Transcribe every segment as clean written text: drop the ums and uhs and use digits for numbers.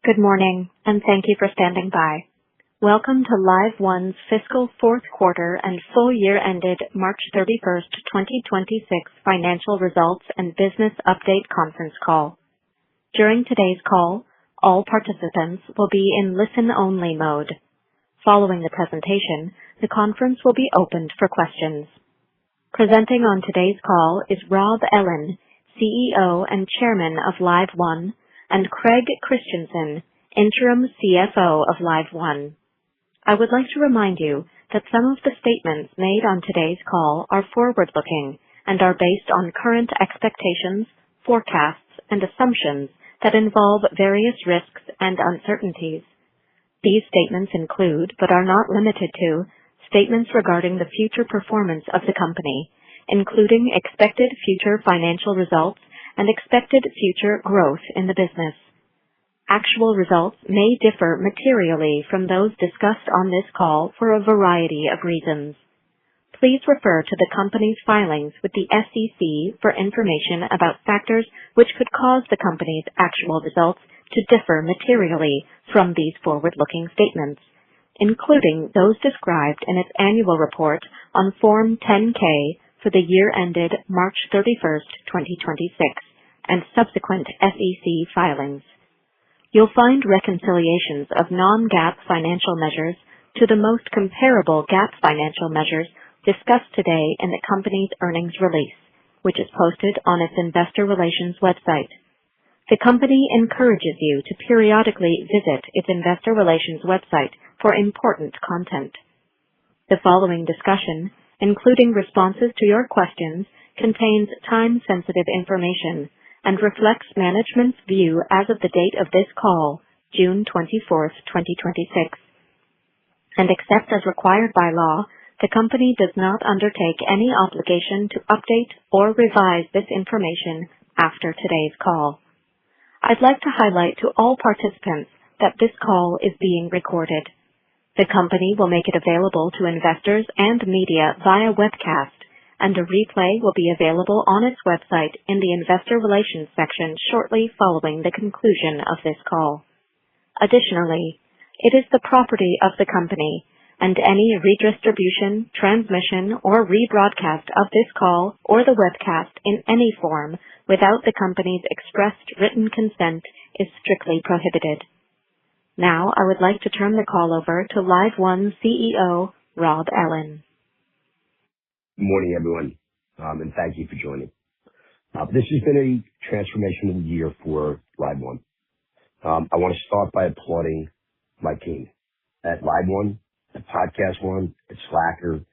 Good morning, and thank you for standing by. Welcome to LiveOne's fiscal fourth quarter and full year ended March 31st, 2026 financial results and business update conference call. During today's call, all participants will be in listen-only mode. Following the presentation, the conference will be opened for questions. Presenting on today's call is Rob Ellin, CEO and Chairman of LiveOne, and Craig Christensen, Interim CFO of LiveOne. I would like to remind you that some of the statements made on today's call are forward-looking and are based on current expectations, forecasts, and assumptions that involve various risks and uncertainties. These statements include, but are not limited to, statements regarding the future performance of the company, including expected future financial results and expected future growth in the business. Actual results may differ materially from those discussed on this call for a variety of reasons. Please refer to the company's filings with the SEC for information about factors which could cause the company's actual results to differ materially from these forward-looking statements, including those described in its annual report on Form 10-K for the year ended March 31st, 2026, and subsequent SEC filings. You'll find reconciliations of non-GAAP financial measures to the most comparable GAAP financial measures discussed today in the company's earnings release, which is posted on its investor relations website. The company encourages you to periodically visit its investor relations website for important content. The following discussion, including responses to your questions, contains time-sensitive information and reflects management's view as of the date of this call, June 24th, 2026. And except as required by law, the company does not undertake any obligation to update or revise this information after today's call. I'd like to highlight to all participants that this call is being recorded. The company will make it available to investors and media via webcast, and a replay will be available on its website in the investor relations section shortly following the conclusion of this call. Additionally, it is the property of the company, and any redistribution, transmission, or rebroadcast of this call or the webcast in any form without the company's expressed written consent is strictly prohibited. Now, I would like to turn the call over to LiveOne CEO, Rob Ellin. Good morning, everyone, and thank you for joining. This has been a transformational year for LiveOne. I want to start by applauding my team at LiveOne, at PodcastOne, at Slacker,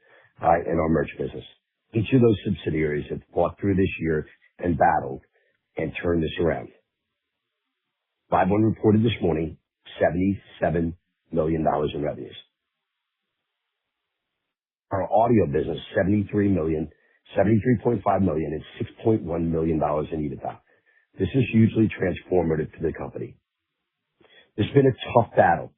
and our merch business. Each of those subsidiaries have fought through this year and battled and turned this around. LiveOne reported this morning $77 million in revenues. Our audio business, $73.5 million and $6.1 million in EBITDA. This is hugely transformative to the company. It's been a tough battle.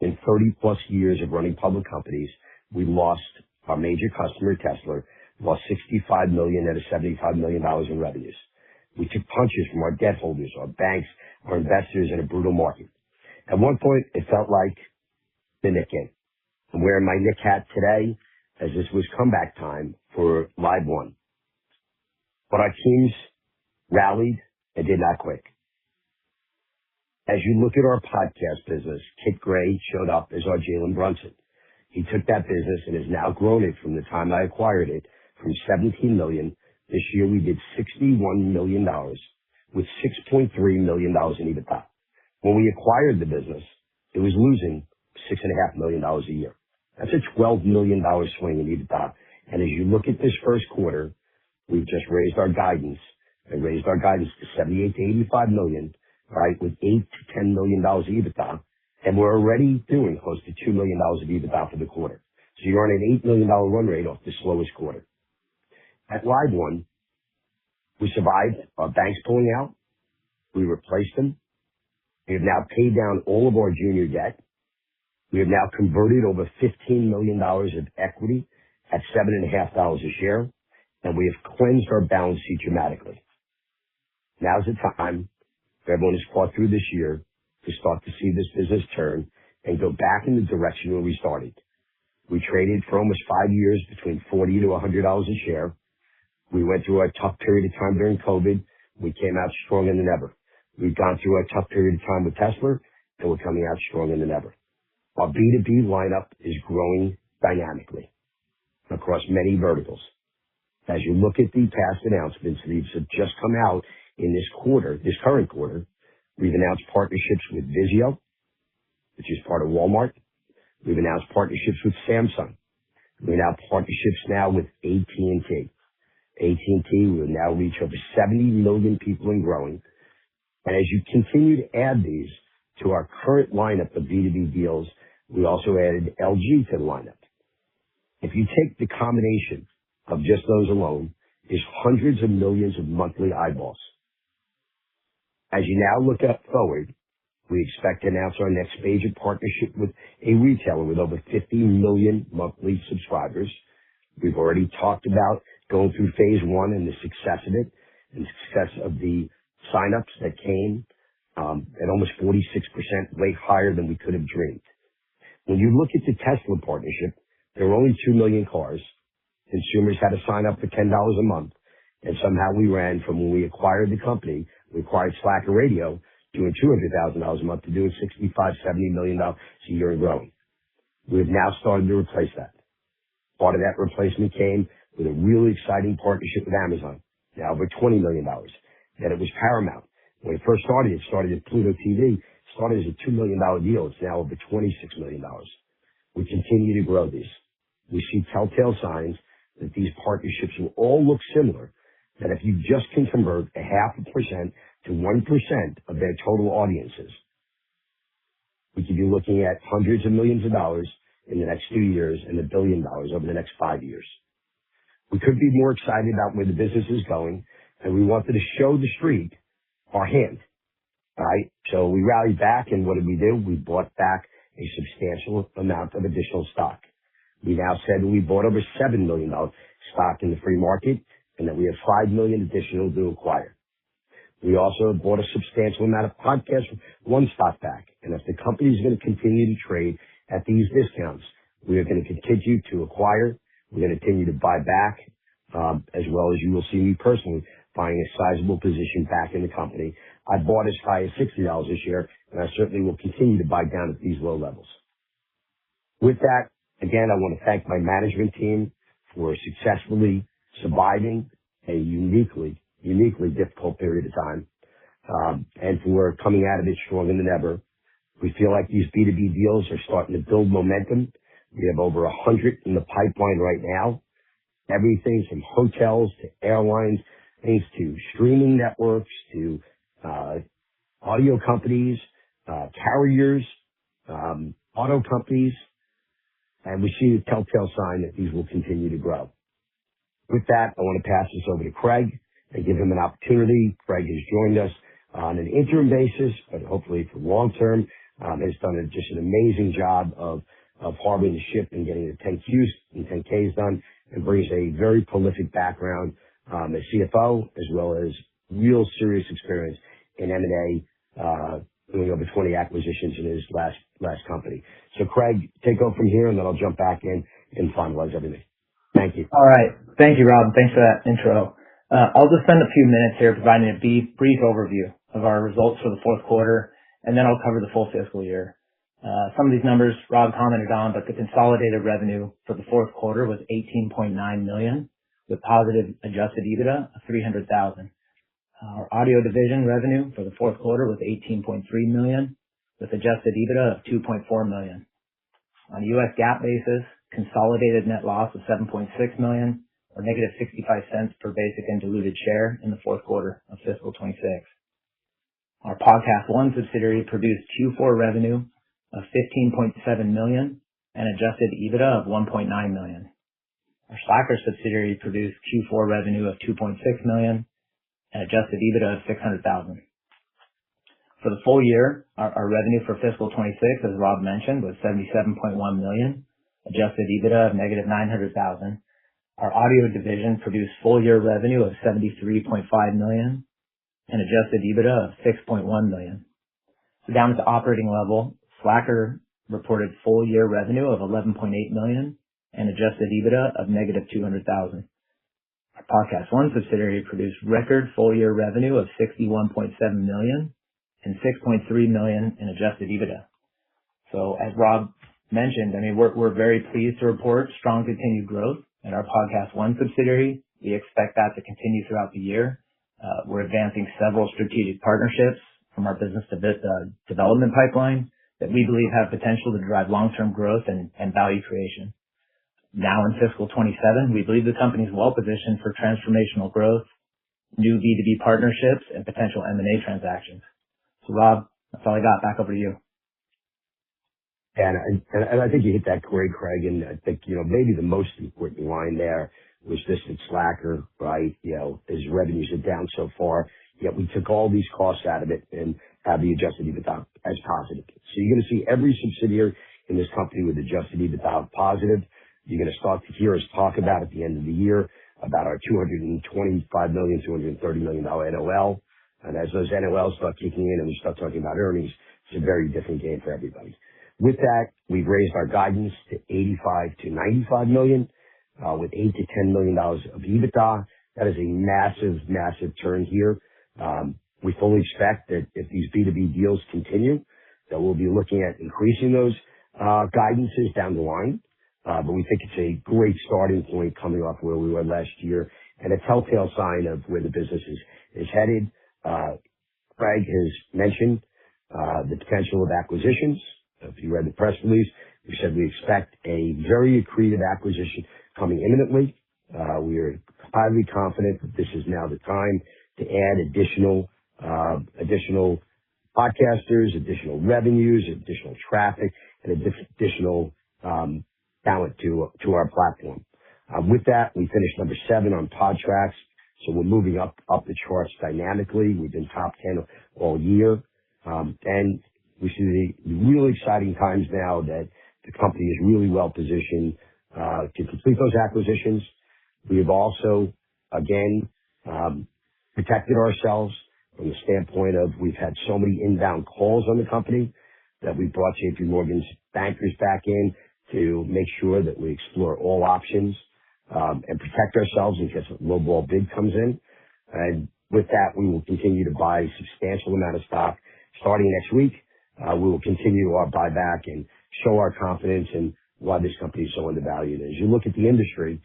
In 30+ years of running public companies, we lost our major customer, Tesla, lost $65 million out of $75 million in revenues. We took punches from our debt holders, our banks, our investors in a brutal market. At one point, it felt like the Knick game. I'm wearing my Knick hat today, as this was comeback time for LiveOne. But our teams rallied and did not quit. As you look at our podcast business, Kit Gray showed up as our Jalen Brunson. He took that business and has now grown it from the time I acquired it from $17 million. This year we did $61 million with $6.3 million in EBITDA. When we acquired the business, it was losing $6.5 million a year. That's a $12 million swing in EBITDA. And as you look at this first quarter, we've just raised our guidance and raised our guidance to $78 to $85 million, right, with $8 to $10 million of EBITDA. And we're already doing close to $2 million of EBITDA for the quarter. So you're on an $8 million run rate off the slowest quarter. At LiveOne, we survived our banks pulling out. We replaced them. We have now paid down all of our junior debt. We have now converted over $15 million of equity at $7.50 a share, and we have cleansed our balance sheet dramatically. Now's the time, everyone has fought through this year, to start to see this business turn and go back in the direction where we started. We traded for almost 5 years between $40 to $100 a share. We went through a tough period of time during COVID. We came out stronger than ever. We've gone through a tough period of time with Tesla, and we're coming out stronger than ever. Our B2B lineup is growing dynamically across many verticals. As you look at the past announcements that have just come out in this current quarter, we've announced partnerships with Vizio, which is part of Walmart. We've announced partnerships with Samsung. We announced partnerships now with AT&T. AT&T will now reach over 70 million people and growing. And as you continue to add these to our current lineup of B2B deals, we also added LG to the lineup. If you take the combination of just those alone, is hundreds of millions of monthly eyeballs. As you now look up forward, we expect to announce our next major partnership with a retailer with over 50 million monthly subscribers. We've already talked about going through phase one and the success of it, and the success of the signups that came at almost 46%, way higher than we could have dreamed. When you look at the Tesla partnership, there were only 2 million cars. Consumers had to sign up for $10 a month, and somehow we ran from when we acquired the company, we acquired Slacker Radio, doing $200,000 a month to doing $65–70 million a year and growing. We've now started to replace that. Part of that replacement came with a really exciting partnership with Amazon, now over $20 million. Then it was Paramount. When it first started, it started at Pluto TV. It started as a $2 million deal. It's now over $26 million. We continue to grow these. We see telltale signs that these partnerships will all look similar, that if you just can convert 0.5% to 1% of their total audiences, we could be looking at hundreds of millions of dollars in the next few years and $1 billion over the next 5 years. We could be more excited about where the business is going, and we wanted to show the street our hand. All right? So we rallied back, and what did we do? We bought back a substantial amount of additional stock. We now said we bought over $7 million stock in the free market, and that we have $5 million additional to acquire. We also bought a substantial amount of Podcast One stock back. And if the company is going to continue to trade at these discounts, we are going to continue to acquire. We're going to continue to buy back, as well as you will see me personally buying a sizable position back in the company. I bought as high as $60 a share, and I certainly will continue to buy down at these low levels. With that, again, I want to thank my management team for successfully surviving a uniquely difficult period of time, and for coming out of it stronger than ever. We feel like these B2B deals are starting to build momentum. We have over 100 in the pipeline right now. Everything from hotels to airlines, things to streaming networks to audio companies, carriers, auto companies, and we see the telltale sign that these will continue to grow. With that, I want to pass this over to Craig and give him an opportunity. Craig has joined us on an interim basis, but hopefully for long term, has done just an amazing job of harboring the ship and getting the 10Qs and 10Ks done, and brings a very prolific background as CFO, as well as real serious experience in M&A, doing over 20 acquisitions in his last company. So Craig, take over from here, and then I'll jump back in and finalize everything. Thank you. All right. Thank you, Rob. Thanks for that intro. I'll just spend a few minutes here providing a brief overview of our results for the fourth quarter, and then I'll cover the full fiscal year. Some of these numbers Rob commented on, but the consolidated revenue for the fourth quarter was $18.9 million, with positive adjusted EBITDA of $300,000. Our audio division revenue for the fourth quarter was $18.3 million, with adjusted EBITDA of $2.4 million. On a U.S. GAAP basis, consolidated net loss of $7.6 million, or negative 65 cents per basic and diluted share in the fourth quarter of fiscal 26. Our Podcast One subsidiary produced Q4 revenue of $15.7 million and adjusted EBITDA of $1.9 million. Our Slacker subsidiary produced Q4 revenue of $2.6 million and adjusted EBITDA of $600,000. For the full year, our revenue for fiscal 26, as Rob mentioned, was $77.1 million, adjusted EBITDA of negative $900,000. Our audio division produced full year revenue of $73.5 million and adjusted EBITDA of $6.1 million. So down at the operating level, Slacker reported full year revenue of $11.8 million and adjusted EBITDA of negative $200,000. Our Podcast One subsidiary produced record full year revenue of $61.7 million and $6.3 million in adjusted EBITDA. So as Rob mentioned, we're very pleased to report strong continued growth in our Podcast One subsidiary. We expect that to continue throughout the year. We're advancing several strategic partnerships from our business development pipeline that we believe have potential to drive long-term growth and value creation. Now in fiscal 27, we believe the company is well positioned for transformational growth, new B2B partnerships, and potential M&A transactions. So Rob, that's all I got. Back over to you. And I think you hit that great, Craig. And I think, maybe the most important line there was just at Slacker, right? His revenues are down so far, yet we took all these costs out of it and have the adjusted EBITDA as positive. So you're going to see every subsidiary in this company with adjusted EBITDA positive. You're going to start to hear us talk about at the end of the year about our $225 million, $230 million NOL. And as those NOLs start kicking in and we start talking about earnings, it's a very different game for everybody. With that, we've raised our guidance to $85 to $95 million, with $8 to $10 million of EBITDA. That is a massive, massive turn here. We fully expect that if these B2B deals continue, that we'll be looking at increasing those guidances down the line. But we think it's a great starting point coming off where we were last year and a telltale sign of where the business is headed. Craig has mentioned the potential of acquisitions. If you read the press release, we said we expect a very accretive acquisition coming imminently. We are highly confident that this is now the time to add additional podcasters, additional revenues, additional traffic, and additional talent to our platform. With that, we finished number 7 on Podtrax, so we're moving up the charts dynamically. We've been top 10 all year, and we see the really exciting times now that the company is really well positioned to complete those acquisitions. We have also, again, protected ourselves from the standpoint of we've had so many inbound calls on the company that we brought JP Morgan's bankers back in to make sure that we explore all options and protect ourselves in case a lowball bid comes in. And with that, we will continue to buy a substantial amount of stock starting next week. We will continue our buyback and show our confidence in why this company is so undervalued. As you look at the industry,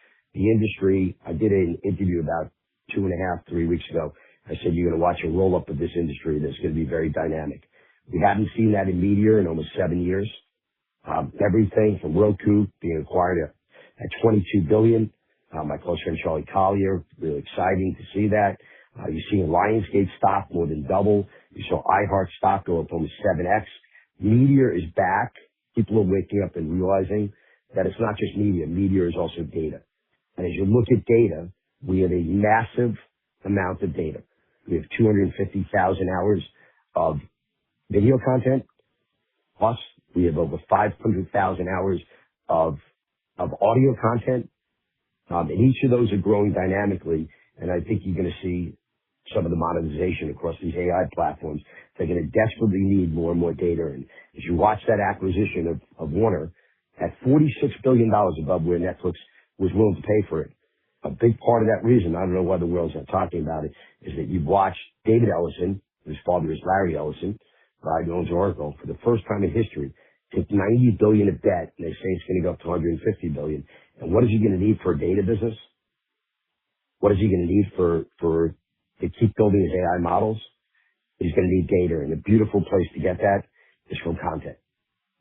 I did an interview about 2.5, 3 weeks ago. I said, you're going to watch a roll up of this industry that's going to be very dynamic. We haven't seen that in media in almost 7 years. Everything from Roku being acquired at $22 billion. My close friend Charlie Collier, really exciting to see that. You're seeing Lionsgate stock more than double. You saw iHeart stock go up almost 7x. Media is back. People are waking up and realizing that it's not just media. Media is also data. And as you look at data, we have a massive amount of data. We have 250,000 hours of video content, plus we have over 500,000 hours of audio content. And each of those are growing dynamically. And I think you're going to see some of the monetization across these AI platforms. They're going to desperately need more and more data. And as you watch that acquisition of Warner at $46 billion above where Netflix was willing to pay for it, a big part of that reason, I don't know why the world's not talking about it, is that you've watched David Ellison, whose father is Larry Ellison, right, who owns Oracle, for the first time in history, take $90 billion of debt, and they say it's going to go up to $150 billion. And what is he going to need for a data business? What is he going to need to keep building his AI models? He's going to need data, and a beautiful place to get that is from content.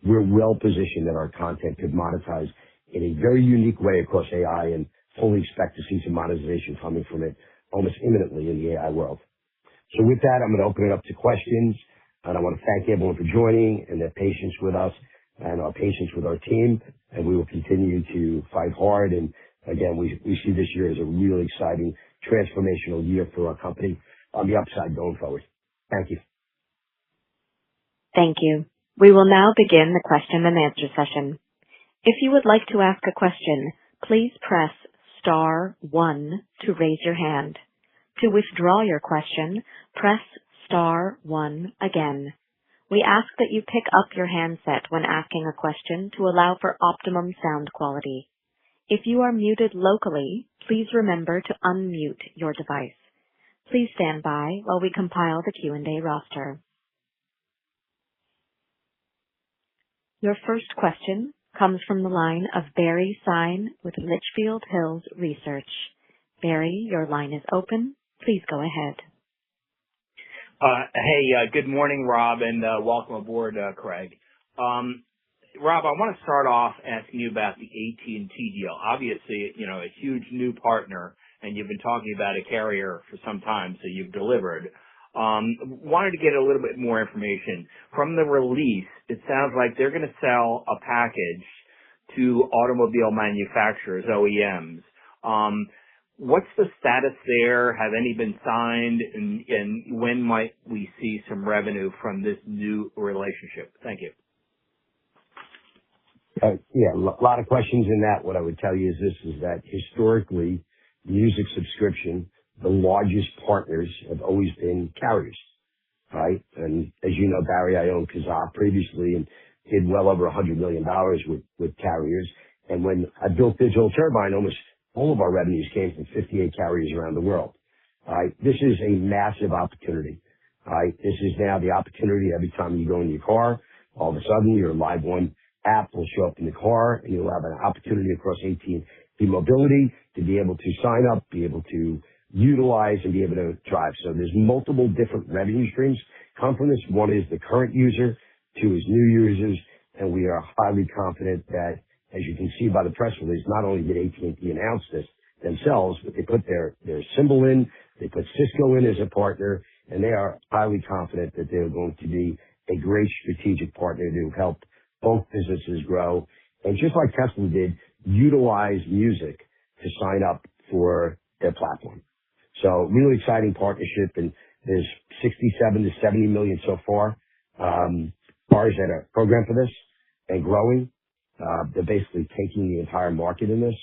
We're well positioned that our content could monetize in a very unique way across AI, and fully expect to see some monetization coming from it almost imminently in the AI world. So with that, I'm going to open it up to questions, and I want to thank everyone for joining and their patience with us and our patience with our team, and we will continue to fight hard. And again, we see this year as a really exciting, transformational year for our company on the upside going forward. Thank you. Thank you. We will now begin the question and answer session. If you would like to ask a question, please press *1 to raise your hand. To withdraw your question, press *1 again. We ask that you pick up your handset when asking a question to allow for optimum sound quality. If you are muted locally, please remember to unmute your device. Please stand by while we compile the Q&A roster. Your first question comes from the line of Barry Sine with Litchfield Hills Research. Barry, your line is open. Please go ahead. Good morning, Rob, and welcome aboard, Craig. Rob, I want to start off asking you about the AT&T deal. Obviously, a huge new partner, and you've been talking about a carrier for some time, so you've delivered. Wanted to get a little bit more information. From the release, it sounds like they're going to sell a package to automobile manufacturers, OEMs. What's the status there? Have any been signed? And when might we see some revenue from this new relationship? Thank you. A lot of questions in that. What I would tell you is that historically, music subscription, the largest partners have always been carriers, right? And as you know, Barry, I owned Kazaa previously and did well over $100 million with carriers. And when I built Digital Turbine, almost all of our revenues came from 58 carriers around the world. Right? This is a massive opportunity. Right? This is now the opportunity every time you go in your car, all of a sudden your LiveOne app will show up in the car and you'll have an opportunity across AT&T Mobility to be able to sign up, be able to utilize and be able to drive. So there's multiple different revenue streams come from this. One is the current user, two is new users, and we are highly confident that, as you can see by the press release, not only did AT&T announce this themselves, but they put their symbol in, they put Cisco in as a partner, and they are highly confident that they're going to be a great strategic partner to help both businesses grow. And just like Tesla did, utilize music to sign up for their platform. So really exciting partnership, and there's 67 to 70 million so far cars that are programmed for this and growing. They're basically taking the entire market in this.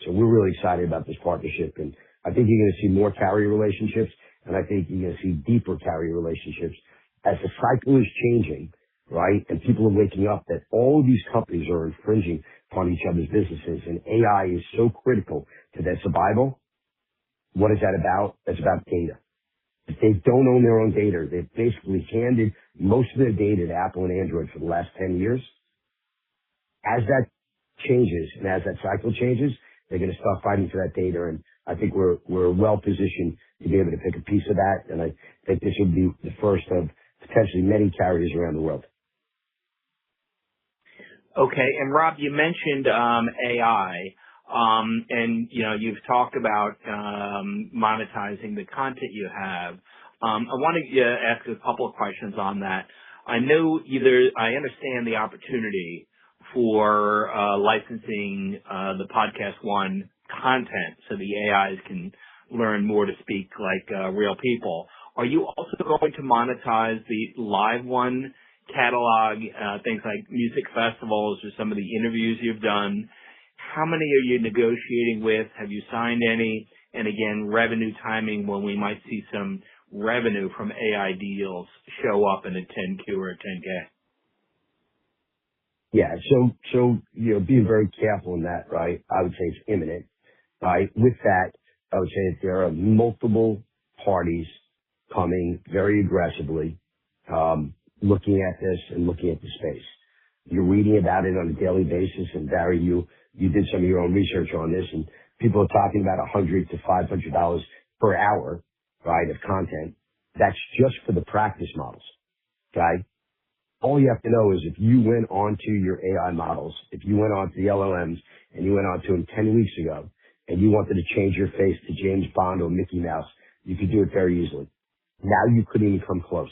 So we're really excited about this partnership, and I think you're going to see more carrier relationships, and I think you're going to see deeper carrier relationships as the cycle is changing, right? And people are waking up that all of these companies are infringing upon each other's businesses, and AI is so critical to their survival. What is that about? That's about data. If they don't own their own data, they've basically handed most of their data to Apple and Android for the last 10 years. As that changes and as that cycle changes, they're going to start fighting for that data. And I think we're well positioned to be able to pick a piece of that. And I think this will be the first of potentially many carriers around the world. Okay. And Rob, you mentioned AI, and you've talked about monetizing the content you have. I want to ask a couple of questions on that. I understand the opportunity for licensing the Podcast One content so the AIs can learn more to speak like real people. Are you also going to monetize the LiveOne catalog, things like music festivals or some of the interviews you've done? How many are you negotiating with? Have you signed any? And again, revenue timing, when we might see some revenue from AI deals show up in a 10Q or a 10K? Yeah. So being very careful in that, right? I would say it's imminent, right? With that, I would say that there are multiple parties coming very aggressively, looking at this and looking at the space. You're reading about it on a daily basis, and Barry, you did some of your own research on this, and people are talking about $100 to $500 per hour, right, of content. That's just for the practice models, okay? All you have to know is if you went onto your AI models, if you went onto the LLMs and you went onto them 10 weeks ago and you wanted to change your face to James Bond or Mickey Mouse, you could do it very easily. Now you couldn't even come close.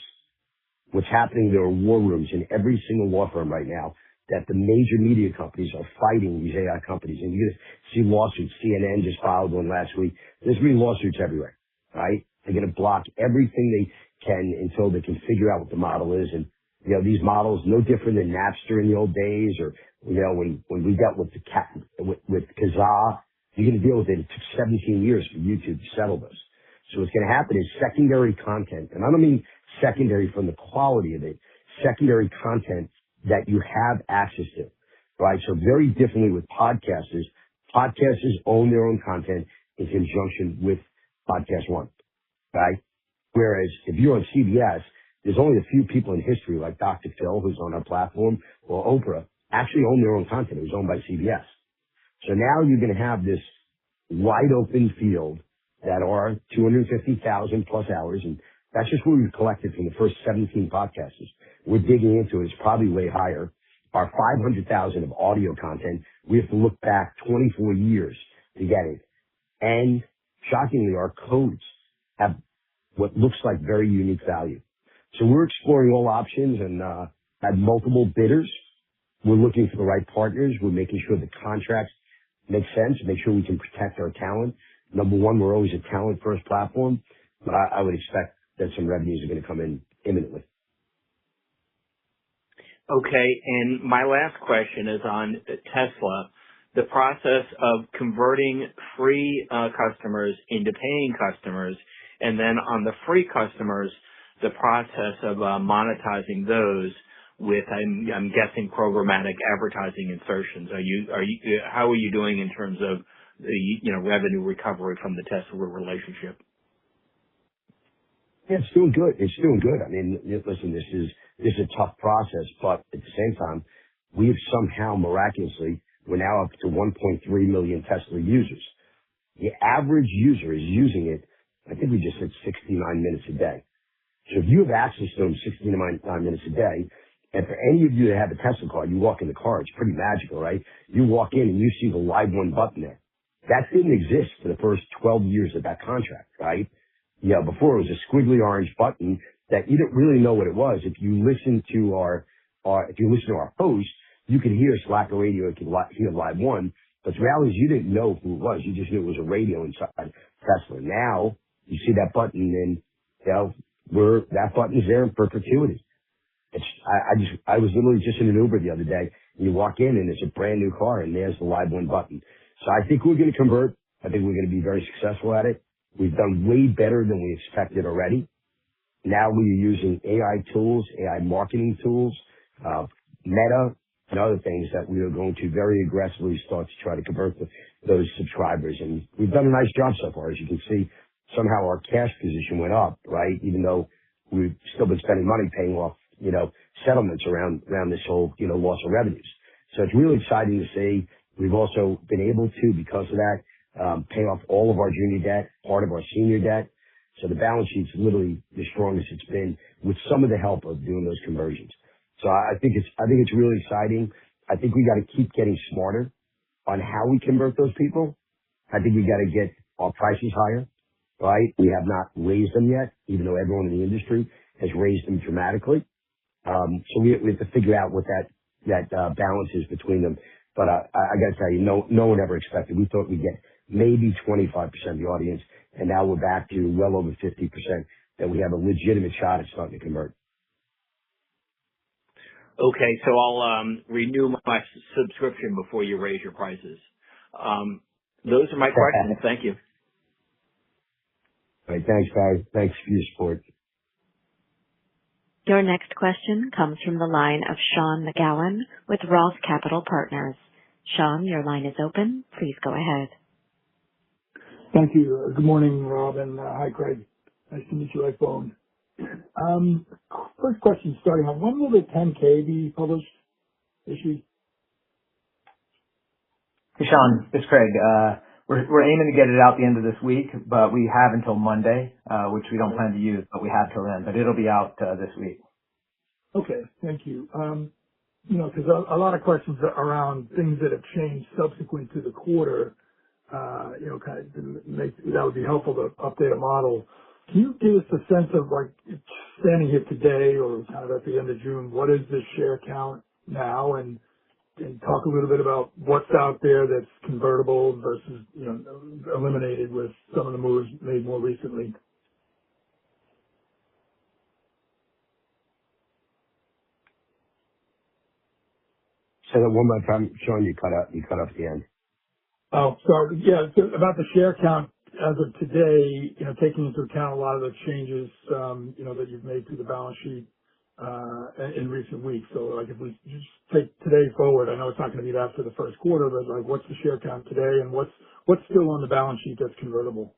What's happening, there are war rooms in every single law firm right now that the major media companies are fighting these AI companies. And you're going to see lawsuits. CNN just filed one last week. There's going to be lawsuits everywhere, right? They're going to block everything they can until they can figure out what the model is. And these models, no different than Napster in the old days, or when we dealt with with Kazaa, you're going to deal with it. It took 17 years for YouTube to settle this. So what's going to happen is secondary content, and I don't mean secondary from the quality of it, secondary content that you have access to, right? So very differently with podcasters, podcasters own their own content in conjunction with Podcast One, right? Whereas if you're on CBS, there's only a few people in history like Dr. Phil, who's on our platform, or Oprah, actually own their own content. It was owned by CBS. So now you're going to have this wide open field that are 250,000 plus hours. And that's just what we've collected from the first 17 podcasters. We're digging into it. It's probably way higher. Our 500,000 of audio content, we have to look back 24 years to get it. And shockingly, our codes have what looks like very unique value. So we're exploring all options and had multiple bidders. We're looking for the right partners. We're making sure the contracts make sense, make sure we can protect our talent. Number one, we're always a talent-first platform, but I would expect that some revenues are going to come in imminently. Okay, and my last question is on Tesla. The process of converting free customers into paying customers, and then on the free customers, the process of monetizing those with, I'm guessing, programmatic advertising insertions. How are you doing in terms of the revenue recovery from the Tesla relationship? Yeah, it's doing good. It's doing good. I mean, listen, this is a tough process, but at the same time, we've somehow miraculously, we're now up to 1.3 million Tesla users. The average user is using it, I think we just said 69 minutes a day. So if you have access to them 69 minutes a day, and for any of you that have a Tesla car, you walk in the car, it's pretty magical, right? You walk in and you see the LiveOne button there. That didn't exist for the first 12 years of that contract, right? Yeah, before it was a squiggly orange button that you didn't really know what it was. If you listen to our host, you could hear Slacker Radio, you could hear LiveOne, but the reality is you didn't know who it was. You just knew it was a radio inside Tesla. Now you see that button and that button is there in perpetuity. I was literally just in an Uber the other day, and you walk in and it's a brand new car and there's the LiveOne button. So I think we're going to convert. I think we're going to be very successful at it. We've done way better than we expected already. Now we are using AI tools, AI marketing tools, Meta, and other things that we are going to very aggressively start to try to convert those subscribers. And we've done a nice job so far. As you can see, somehow our cash position went up, right? Even though we've still been spending money paying off, settlements around this whole, loss of revenues. So it's really exciting to see. We've also been able to, because of that, pay off all of our junior debt, part of our senior debt. So the balance sheet's literally the strongest it's been with some of the help of doing those conversions. So I think it's really exciting. I think we got to keep getting smarter on how we convert those people. I think we got to get our prices higher, right? We have not raised them yet, even though everyone in the industry has raised them dramatically. So we have to figure out what that balance is between them. But I got to tell you, no one ever expected. We thought we'd get maybe 25% of the audience, and now we're back to well over 50% that we have a legitimate shot at starting to convert. Okay, so I'll renew my subscription before you raise your prices. Those are my questions. Thank you. All right, thanks, guys. Thanks for your support. Your next question comes from the line of Sean McGowan with Roth Capital Partners. Sean, your line is open. Please go ahead. Thank you. Good morning, Rob, and hi, Craig. Nice to meet you, LiveOne. First question starting on, when will the 10K be published, issued? Hey, Sean, it's Craig. We're aiming to get it out the end of this week, but we have until Monday, which we don't plan to use, but we have till then. But it'll be out this week. Okay, thank you. Because a lot of questions around things that have changed subsequent to the quarter, that would be helpful to update a model. Can you give us a sense of, like, standing here today or kind of at the end of June, what is the share count now, and talk a little bit about what's out there that's convertible versus, eliminated with some of the moves made more recently? Say that one more time, Sean. You cut off the end. Oh, sorry. Yeah, so about the share count as of today, taking into account a lot of the changes, that you've made to the balance sheet, in recent weeks. So like if we just take today forward, I know it's not going to be that for the first quarter, but like what's the share count today and what's still on the balance sheet that's convertible?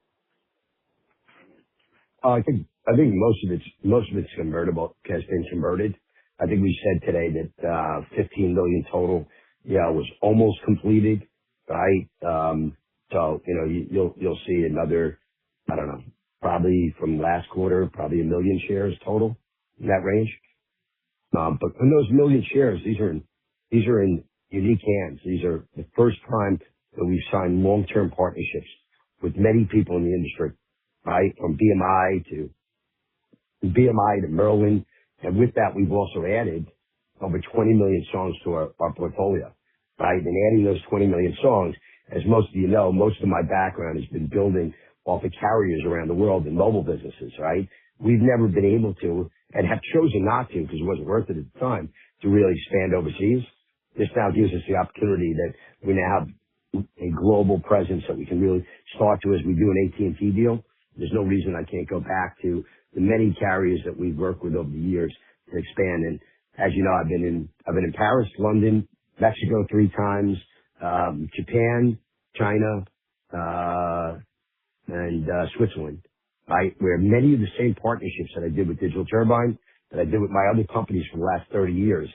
I think most of it's convertible, has been converted. I think we said today that 15 million total, was almost completed, right? So you'll see another, I don't know, probably from last quarter, probably 1 million shares total in that range. But in those 1 million shares, these are in unique hands. These are the first time that we've signed long-term partnerships with many people in the industry, right? From BMI to Merlin. And with that, we've also added over 20 million songs to our portfolio, right? And adding those 20 million songs, as most of you know, most of my background has been building off of carriers around the world and mobile businesses, right? We've never been able to and have chosen not to because it wasn't worth it at the time to really expand overseas. This now gives us the opportunity that we now have a global presence that we can really start to as we do an AT&T deal. There's no reason I can't go back to the many carriers that we've worked with over the years to expand. And as you know, I've been in Paris, London, Mexico 3 times, Japan, China, and Switzerland, right? Where many of the same partnerships that I did with Digital Turbine, that I did with my other companies for the last 30 years,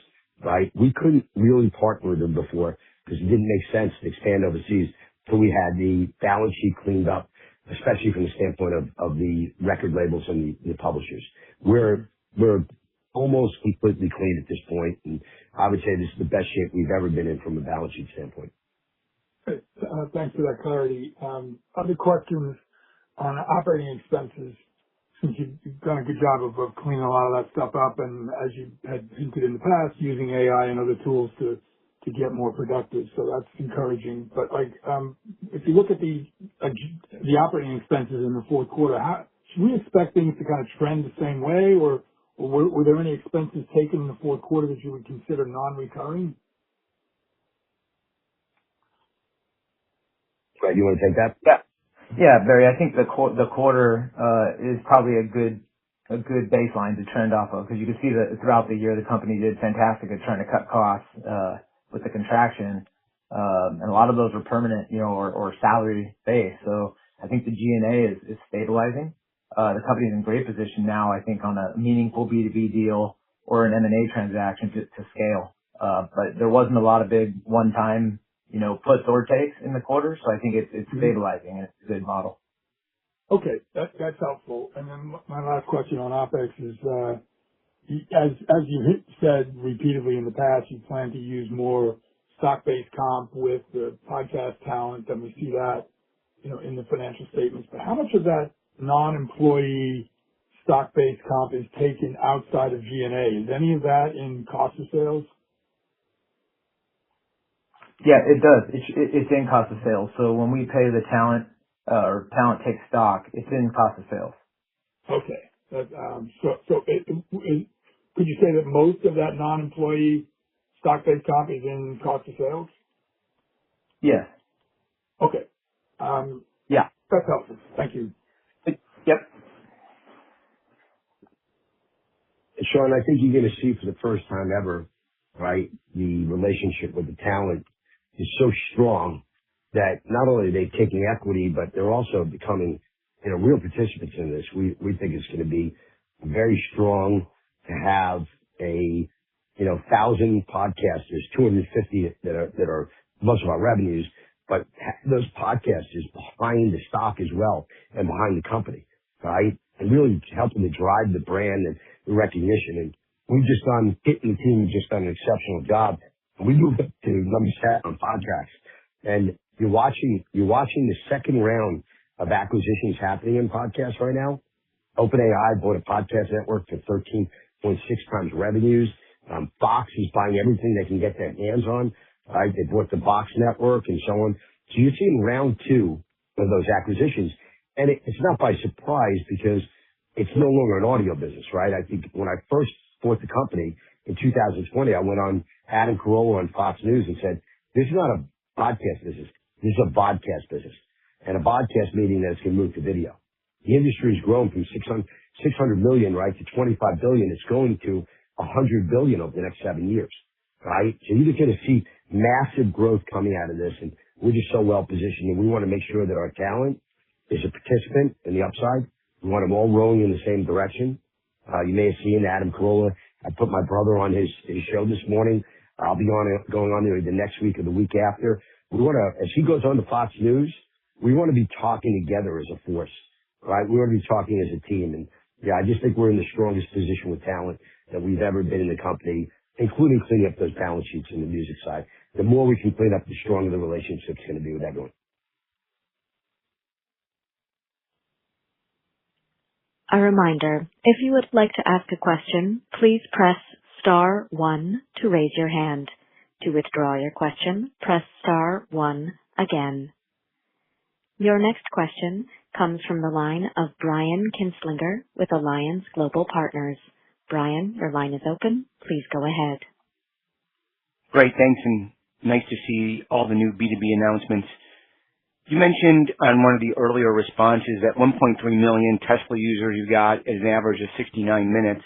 right? We couldn't really partner with them before because it didn't make sense to expand overseas until we had the balance sheet cleaned up, especially from the standpoint of the record labels and the publishers. We're almost completely clean at this point, and I would say this is the best shape we've ever been in from a balance sheet standpoint. Great. Thanks for that clarity. Other questions on operating expenses, since you've done a good job of cleaning a lot of that stuff up, and as you had hinted in the past, using AI and other tools to get more productive. So that's encouraging. But if you look at the operating expenses in the fourth quarter, should we expect things to kind of trend the same way, or were there any expenses taken in the fourth quarter that you would consider non-recurring? Brad, you want to take that? Yeah, Barry, I think the quarter is probably a good baseline to trend off of, because you can see that throughout the year the company did fantastic at trying to cut costs with the contraction, and a lot of those were permanent, or salary based. So I think the G&A is stabilizing. The company's in great position now, I think, on a meaningful B2B deal or an M&A transaction to scale. But there wasn't a lot of big one-time puts or takes in the quarter. So I think it's stabilizing and it's a good model. Okay. That's helpful. And then my last question on OpEx is, as you said repeatedly in the past, you plan to use more stock-based comp with the podcast talent, and we see that, in the financial statements. But how much of that non-employee stock-based comp is taken outside of G&A? Is any of that in cost of sales? Yeah, it does. It's in cost of sales. So when we pay the talent, or talent takes stock, it's in cost of sales. Okay. Could you say that most of that non-employee stock-based comp is in cost of sales? Yes. Okay. Yeah. That's helpful. Thank you. Yep. Sean, I think you're going to see for the first time ever, right, the relationship with the talent is so strong that not only are they taking equity, but they're also becoming, real participants in this. We think it's going to be very strong to have 1,000 podcasters, 250 that are most of our revenues, but those podcasters behind the stock as well and behind the company, right? And really helping to drive the brand and the recognition. And Kit and the team just done an exceptional job. We moved up to number 7 on podcasts. And you're watching the second round of acquisitions happening in podcasts right now. OpenAI bought a podcast network for 13.6 times revenues. Fox is buying everything they can get their hands on, right? They bought the Box network and so on. So you're seeing round 2 of those acquisitions. And it's not by surprise because it's no longer an audio business, right? I think when I first bought the company in 2020, I went on Adam Carolla on Fox News and said, this is not a podcast business. This is a vodcast business. And a vodcast meaning that it's going to move to video. The industry has grown from 600 million, right, to 25 billion. It's going to $100 billion over the next 7 years, right? So you're just going to see massive growth coming out of this, and we're just so well positioned, and we want to make sure that our talent is a participant in the upside. We want them all rowing in the same direction. You may have seen Adam Carolla. I put my brother on his show this morning. I'll be going on there the next week or the week after. We want to, as he goes on to Fox News, we want to be talking together as a force, right? We want to be talking as a team. And yeah, I just think we're in the strongest position with talent that we've ever been in the company, including cleaning up those balance sheets in the music side. The more we can clean up, the stronger the relationship's going to be with everyone. A reminder, if you would like to ask a question, please press star 1 to raise your hand. To withdraw your question, press star 1 again. Your next question comes from the line of Brian Kinslinger with Alliance Global Partners. Brian, your line is open. Please go ahead. Great, thanks, and nice to see all the new B2B announcements. You mentioned on one of the earlier responses that 1.3 million Tesla users you got at an average of 69 minutes.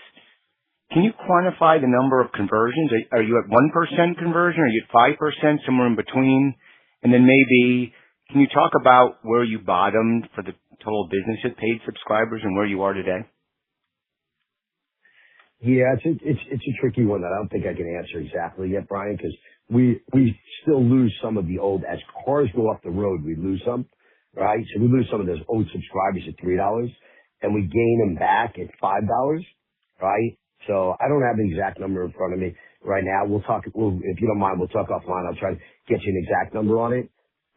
Can you quantify the number of conversions? Are you at 1% conversion? Are you at 5%, somewhere in between? And then maybe, can you talk about where you bottomed for the total business at paid subscribers and where you are today? Yeah, it's a tricky one that I don't think I can answer exactly yet, Brian, because we still lose some of the old, as cars go off the road, we lose some, right? So we lose some of those old subscribers at $3 and we gain them back at $5, right? So I don't have the exact number in front of me right now. If you don't mind, we'll talk offline. I'll try to get you an exact number on it.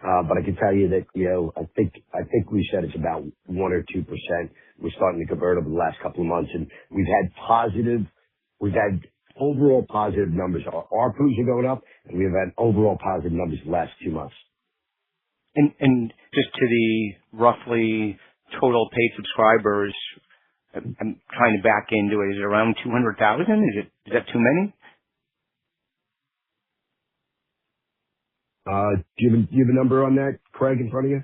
But I can tell you that, I think we said it's about 1 or 2%. We're starting to convert over the last couple of months, and we've had overall positive numbers. Our ARPUs are going up, and we've had overall positive numbers the last 2 months. And just to the roughly total paid subscribers, I'm trying to back into it. Is it around 200,000? Is that too many? Do you have a number on that, Craig, in front of you?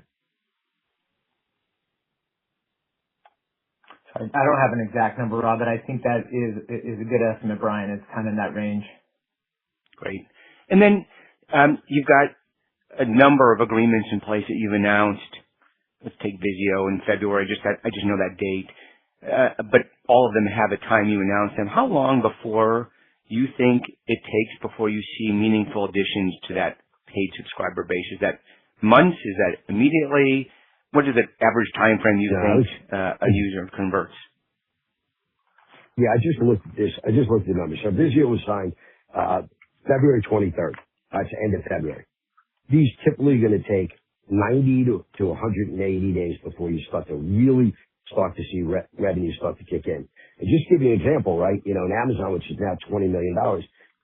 I don't have an exact number, Rob, but I think that is a good estimate, Brian. It's kind of in that range. Great. And then you've got a number of agreements in place that you've announced. Let's take Vizio in February. I just know that date. But all of them have a time you announce them. How long before you think it takes before you see meaningful additions to that paid subscriber base? Is that months? Is that immediately? What is the average time frame you think a user converts? Yeah, I just looked at this. I just looked at the numbers. So Vizio was signed February 23rd. That's the end of February. These typically going to take 90 to 180 days before you start to see revenue start to kick in. And just to give you an example, right? In Amazon, which is now $20 million,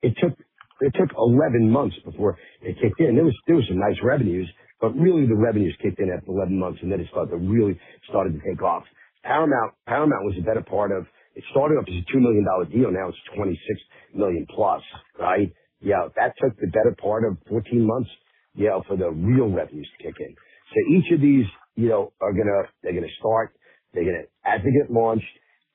it took 11 months before it kicked in. There was some nice revenues, but really the revenues kicked in after 11 months, and then it started to take off. Paramount was a better part of, it started off as a $2 million deal. Now it's 26 million plus, right? Yeah, that took the better part of 14 months, for the real revenues to kick in. So each of these, they're gonna start, as they get launched,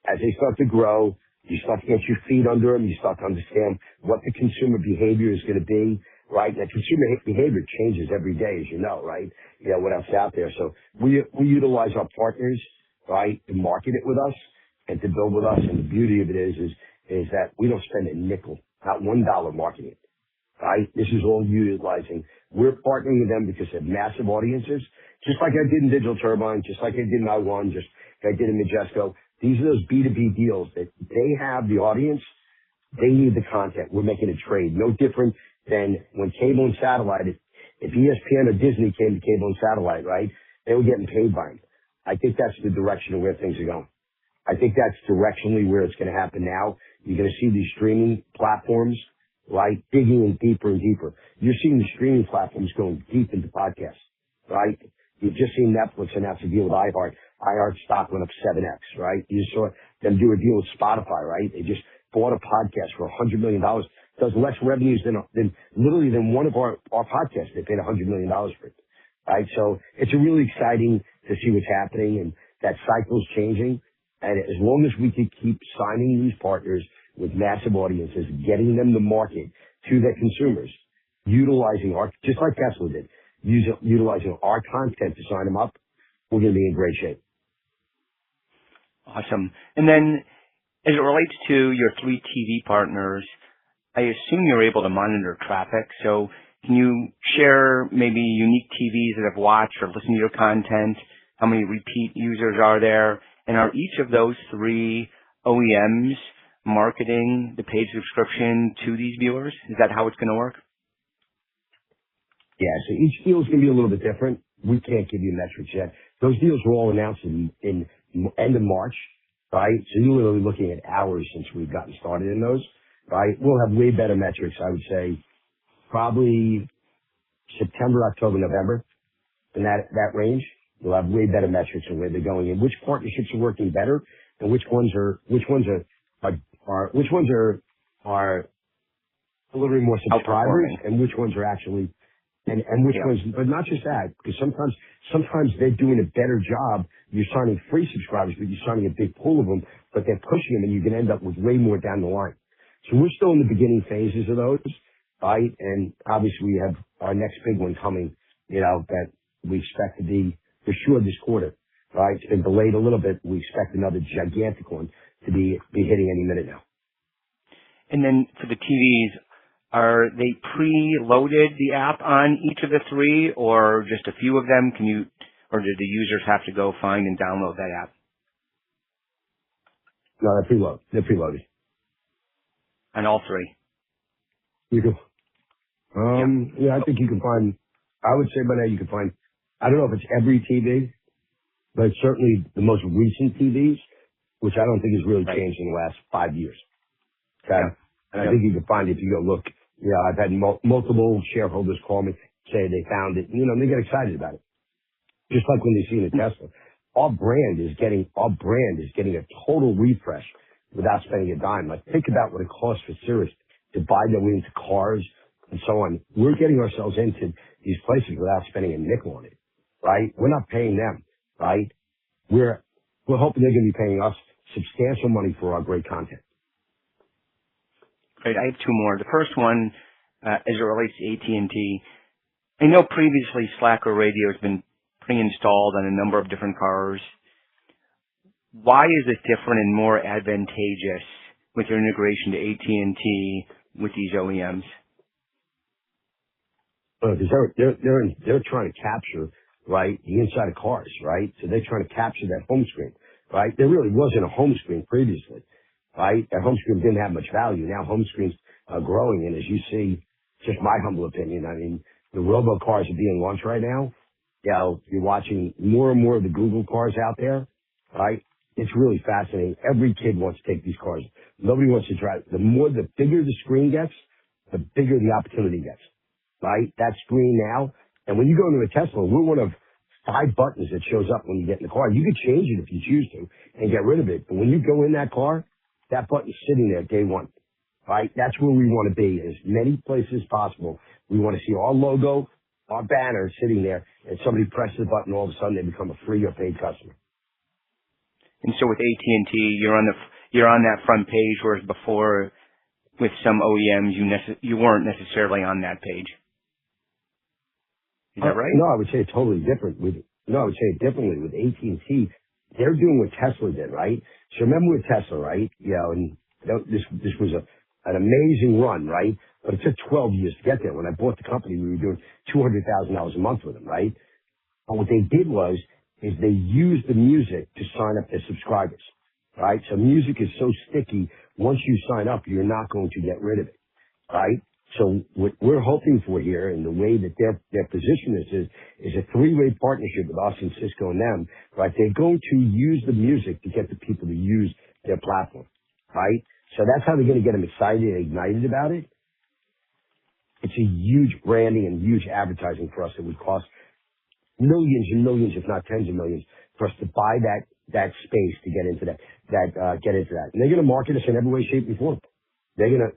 as they start to grow, you start to get your feet under them. You start to understand what the consumer behavior is going to be, right? That consumer behavior changes every day, as you know, right? What else out there. So we utilize our partners, right, to market it with us and to build with us. And the beauty of it is that we don't spend a nickel, not $1 marketing it, right? This is all utilizing. We're partnering with them because they have massive audiences, just like I did in Digital Turbine, just like I did in LiveOne, just like I did in Majesco. These are those B2B deals that they have the audience. They need the content. We're making a trade. No different than when cable and satellite, if ESPN or Disney came to cable and satellite, right, they were getting paid by them. I think that's the direction of where things are going. I think that's directionally where it's going to happen now. You're going to see these streaming platforms, right, digging in deeper and deeper. You're seeing the streaming platforms going deep into podcasts, right? You've just seen Netflix announce a deal with iHeart. iHeart stock went up 7x, right? You just saw them do a deal with Spotify, right? They just bought a podcast for $100 million. Does less revenues than one of our podcasts. They paid $100 million for it, right? So it's really exciting to see what's happening, and that cycle's changing. And as long as we can keep signing these partners, with massive audiences, getting them to market to their consumers, utilizing just like Tesla did, utilizing our content to sign them up, we're going to be in great shape. Awesome. And then as it relates to your 3 TV partners, I assume you're able to monitor traffic. So can you share maybe unique TVs that have watched or listened to your content? How many repeat users are there? And are each of those 3 OEMs marketing the paid subscription to these viewers? Is that how it's going to work? Yeah, so each deal is going to be a little bit different. We can't give you metrics yet. Those deals were all announced in end of March, right? So you're literally looking at hours since we've gotten started in those, right? We'll have way better metrics, I would say, probably September, October, November, in that range. We'll have way better metrics on where they're going and which partnerships are working better and which ones are delivering more subscribers and which ones are actually and which ones, but not just that, because sometimes they're doing a better job. You're signing free subscribers, but you're signing a big pool of them, but they're pushing them and you can end up with way more down the line. So we're still in the beginning phases of those, right? And obviously we have our next big one coming, that we expect to be for sure this quarter, right? It's been delayed a little bit. We expect another gigantic one to be hitting any minute now. And then for the TVs, are they pre-loaded the app on each of the 3 or just a few of them? Or do the users have to go find and download that app? No, they're preloaded. On all 3? You can. Yeah, I think you can find, I would say by now you can find, I don't know if it's every TV, but it's certainly the most recent TVs, which I don't think has really changed in the last 5 years. Okay? Yeah. And I think you can find it if you go look. I've had multiple shareholders call me, say they found it, and they get excited about it. Just like when they see the Tesla. Our brand is getting a total refresh without spending a dime. Like, think about what it costs for Cirrus to buy their way into cars and so on. We're getting ourselves into these places without spending a nickel on it, right? We're not paying them, right? We're hoping they're going to be paying us substantial money for our great content. Great. I have 2 more. The first one, as it relates to AT&T, I know previously Slacker Radio has been pre-installed on a number of different cars. Why is it different and more advantageous with your integration to AT&T with these OEMs? Because they're trying to capture, right, the inside of cars, right? So they're trying to capture that home screen, right? There really wasn't a home screen previously, right? That home screen didn't have much value. Now home screens are growing, and as you see, just my humble opinion, I mean, the robo cars are being launched right now. You're watching more and more of the Google cars out there, right? It's really fascinating. Every kid wants to take these cars. Nobody wants to drive. The bigger the screen gets, the bigger the opportunity gets, right? That screen now, and when you go into a Tesla, we're one of 5 buttons that shows up when you get in the car. You could change it if you choose to and get rid of it. But when you go in that car, that button's sitting there day one, right? That's where we want to be, as many places as possible. We want to see our logo, our banner sitting there, and somebody presses the button, all of a sudden they become a free or paid customer. And so with AT&T, you're on that front page, whereas before with some OEMs, you weren't necessarily on that page. Is that right? No, I would say it's totally different. I would say it differently with AT&T. They're doing what Tesla did, right? So remember with Tesla, right? And this was an amazing run, right? But it took 12 years to get there. When I bought the company, we were doing $200,000 a month with them, right? But what they did is they used the music to sign up their subscribers, right? So music is so sticky. Once you sign up, you're not going to get rid of it, right? So what we're hoping for here, and the way that their position is a 3-way partnership with us and Cisco and them, right? They're going to use the music to get the people to use their platform, right? So that's how they're going to get them excited and ignited about it. It's a huge branding and huge advertising for us that would cost millions and millions, if not tens of millions, for us to buy that space to get into that. And they're going to market us in every way, shape, and form. They're gonna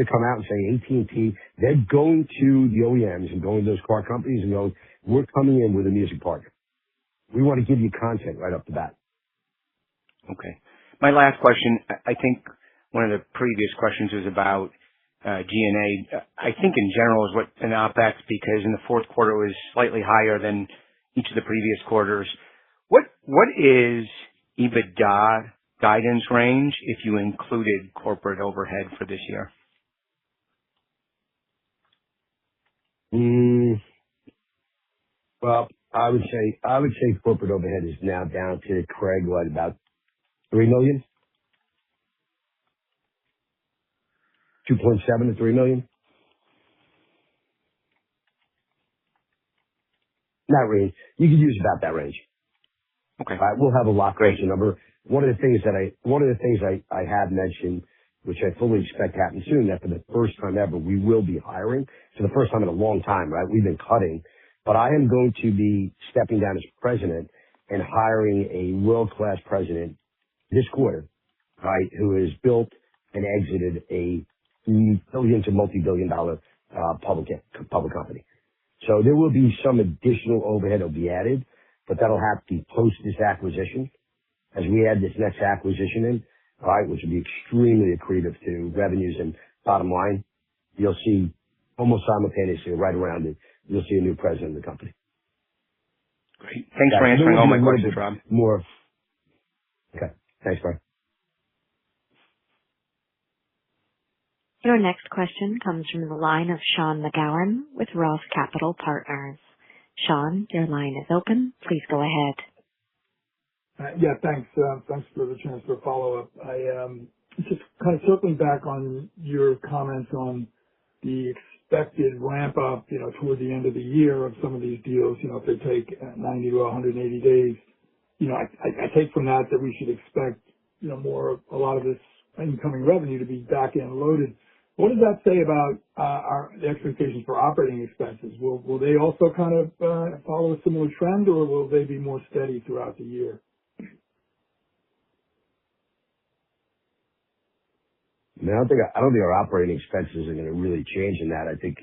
come out and say AT&T. They're going to the OEMs and going to those car companies and going, we're coming in with a music partner. We want to give you content right off the bat. Okay. My last question, I think one of the previous questions was about G&A. I think in general is what an OpEx, because in the fourth quarter it was slightly higher than each of the previous quarters. What is EBITDA guidance range if you included corporate overhead for this year? Well, I would say corporate overhead is now down to, Craig, what, about $3 million? 2.7 to $3 million? That range. You could use about that range. Okay. We'll have a lock ratio number. One of the things I have mentioned, which I fully expect to happen soon, that for the first time ever, we will be hiring. For the first time in a long time, right? We've been cutting. But I am going to be stepping down as president and hiring a world-class president this quarter, right, who has built and exited a billion to multi-billion dollar public company. So there will be some additional overhead that will be added, but that'll have to be post this acquisition. As we add this next acquisition in, right, which will be extremely accretive to revenues and bottom line, you'll see almost simultaneously right around it, you'll see a new president of the company. Great. Thanks for answering all my questions, Rob. More. Okay. Thanks, Brian. Your next question comes from the line of Sean McGowan with Roth Capital Partners. Sean, your line is open. Please go ahead. Yeah, thanks. Thanks for the chance for a follow-up. I just kind of circling back on your comments on the expected ramp up, toward the end of the year of some of these deals, if they take 90 to 180 days. I take from that we should expect, a lot of this incoming revenue to be back-end loaded. What does that say about the expectations for operating expenses? Will they also kind of follow a similar trend, or will they be more steady throughout the year? I don't think our operating expenses are going to really change in that. I think,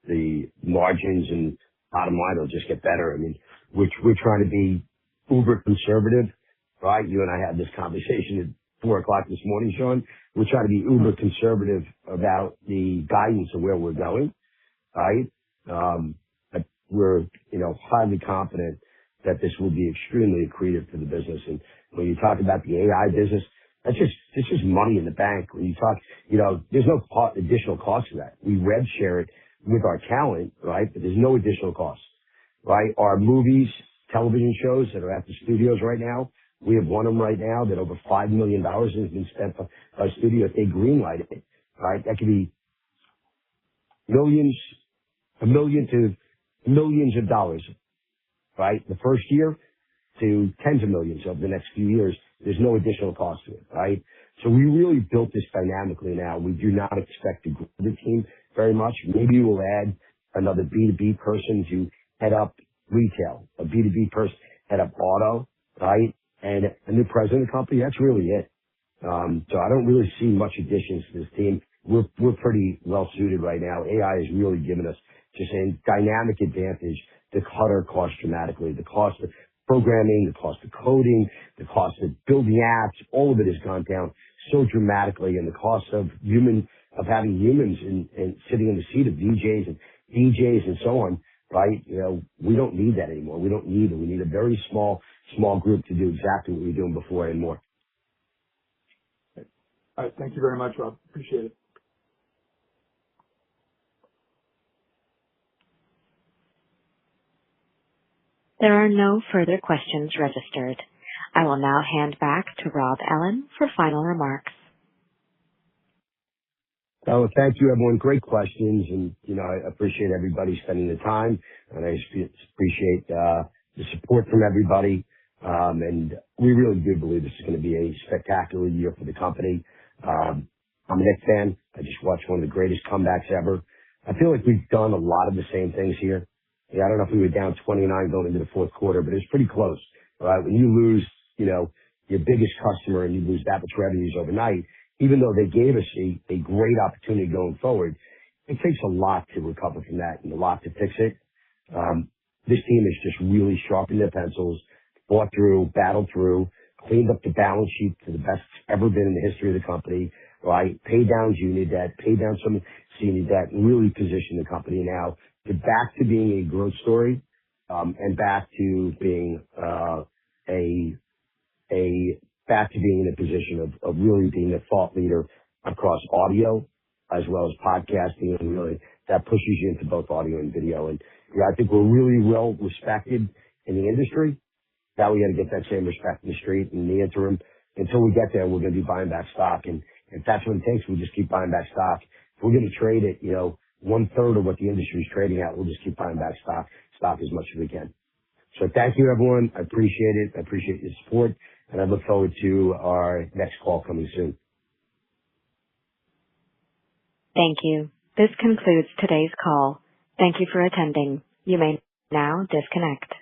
the margins and bottom line will just get better. I mean, we're trying to be uber conservative, right? You and I had this conversation at 4:00 this morning, Sean. We're trying to be uber conservative about the guidance of where we're going, right? But we're, highly confident that this will be extremely accretive to the business. And when you talk about the AI business, it's just money in the bank. When you talk, there's no additional cost to that. We rev share it with our talent, right? But there's no additional cost, right? Our movies, television shows that are at the studios right now, we have one of them right now that over $5 million has been spent by studio if they greenlight it, right? That could be $1 million to millions of dollars, right? The first year to tens of millions over the next few years. There's no additional cost to it, right? So we really built this dynamically now. We do not expect to grow the team very much. Maybe we'll add another B2B person to head up retail, a B2B person head up auto, right? And a new president of the company. That's really it. So I don't really see much additions to this team. We're pretty well suited right now. AI has really given us just a dynamic advantage to cut our costs dramatically. The cost of programming, the cost of coding, the cost of building apps, all of it has gone down so dramatically, and the cost of having humans and sitting in the seat of DJs and so on, right? We don't need that anymore. We don't need it. We need a very small group to do exactly what we were doing before and more. All right. Thank you very much, Rob. Appreciate it. There are no further questions registered. I will now hand back to Rob Ellin for final remarks. Well, thank you, everyone. Great questions. And, I appreciate everybody spending the time, and I appreciate the support from everybody. And we really do believe this is going to be a spectacular year for the company. I'm a Knicks fan. I just watched one of the greatest comebacks ever. I feel like we've done a lot of the same things here. I don't know if we were down 29 going into the fourth quarter, but it's pretty close, right? When you lose, your biggest customer and you lose that much revenues overnight, even though they gave us a great opportunity going forward, it takes a lot to recover from that and a lot to fix it. This team has just really sharpened their pencils, fought through, battled through, cleaned up the balance sheet to the best it's ever been in the history of the company, right? Paid down junior debt, paid down some senior debt, and really positioned the company now to back to being a growth story, and back to being back to being in a position of really being a thought leader across audio as well as podcasting, and really that pushes you into both audio and video. And I think we're really well respected in the industry. Now we got to get that same respect in the street. In the interim, until we get there, we're going to be buying back stock. And if that's what it takes, we'll just keep buying back stock. If we're going to trade it, 1/3 of what the industry is trading at, we'll just keep buying back stock as much as we can. So thank you, everyone. I appreciate it. I appreciate your support, and I look forward to our next call coming soon. Thank you. This concludes today's call. Thank you for attending. You may now disconnect.